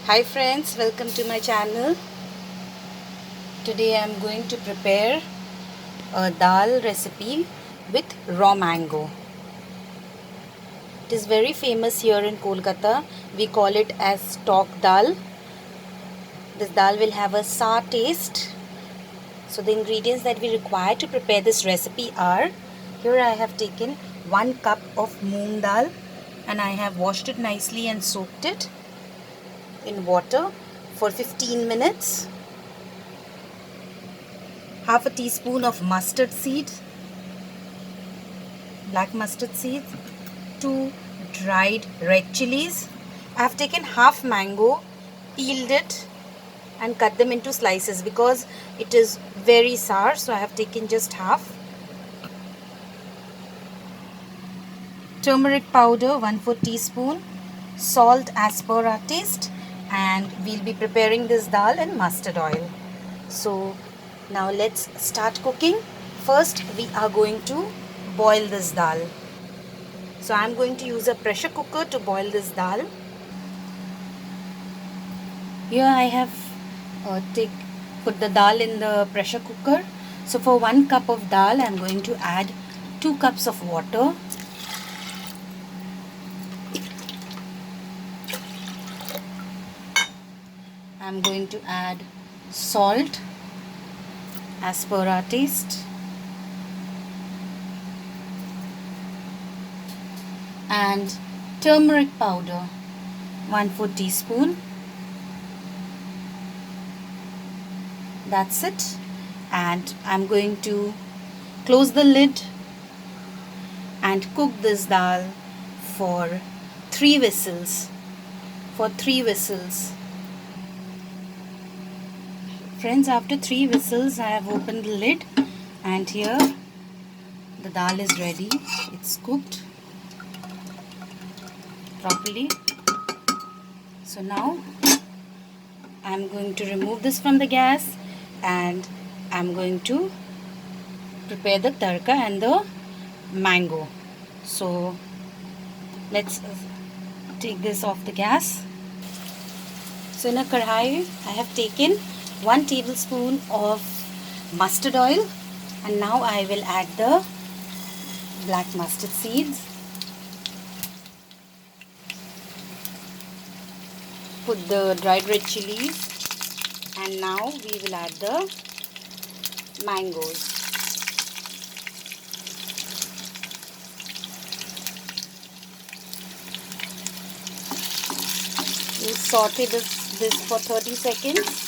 Hi friends, welcome to my channel. Today I am going to prepare a dal recipe with raw mango. It is very famous here in Kolkata. We call it as stock dal. This dal will have a sour taste. So the ingredients that we require to prepare this recipe are, here I have taken 1 cup of moong dal and I have washed it nicely and soaked it in water for 15 minutes. Half a teaspoon of mustard seed, black mustard seeds, 2 dried red chilies. I have taken half mango, peeled it and cut them into slices because it is very sour, so I have taken just half. Turmeric powder 1/4 teaspoon, salt as per our taste, and we'll be preparing this dal in mustard oil. So now let's start cooking. First we are going to boil this dal. So I'm going to use a pressure cooker to boil this dal. Here I have put the dal in the pressure cooker. So for 1 cup of dal I'm going to add 2 cups of water. I'm going to add salt as per our taste and turmeric powder 1/4 teaspoon. That's it, and I'm going to close the lid and cook this dal for 3 whistles. Friends, after 3 whistles I have opened the lid and here the dal is ready. It's cooked properly. So now I'm going to remove this from the gas and I'm going to prepare the tadka and the mango. So let's take this off the gas. So in a kadhai I have taken 1 tablespoon of mustard oil and now I will add the black mustard seeds. Put the dried red chilies and now we will add the mangoes. We'll saute this for 30 seconds.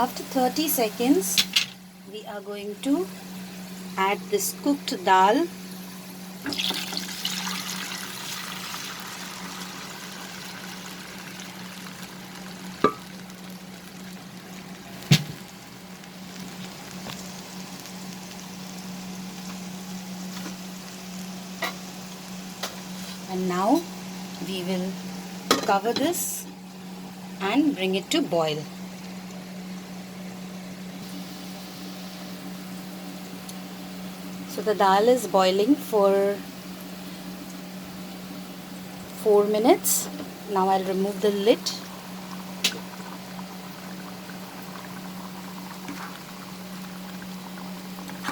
After 30 seconds, we are going to add this cooked dal. And now we will cover this and bring it to boil. So the dal is boiling for 4 minutes. Now I'll remove the lid.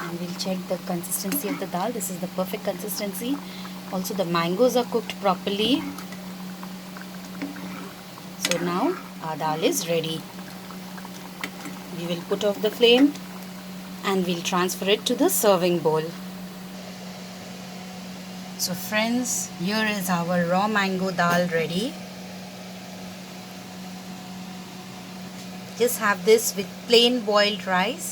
And we'll check the consistency of the dal. This is the perfect consistency. Also the mangoes are cooked properly. So now our dal is ready. We will put off the flame and we'll transfer it to the serving bowl. So friends, here is our raw mango dal ready. Just have this with plain boiled rice.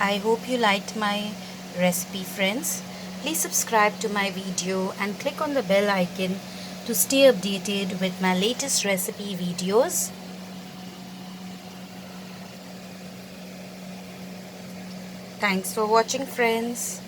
I hope you liked my recipe, friends. Please subscribe to my video and click on the bell icon to stay updated with my latest recipe videos. Thanks for watching, friends.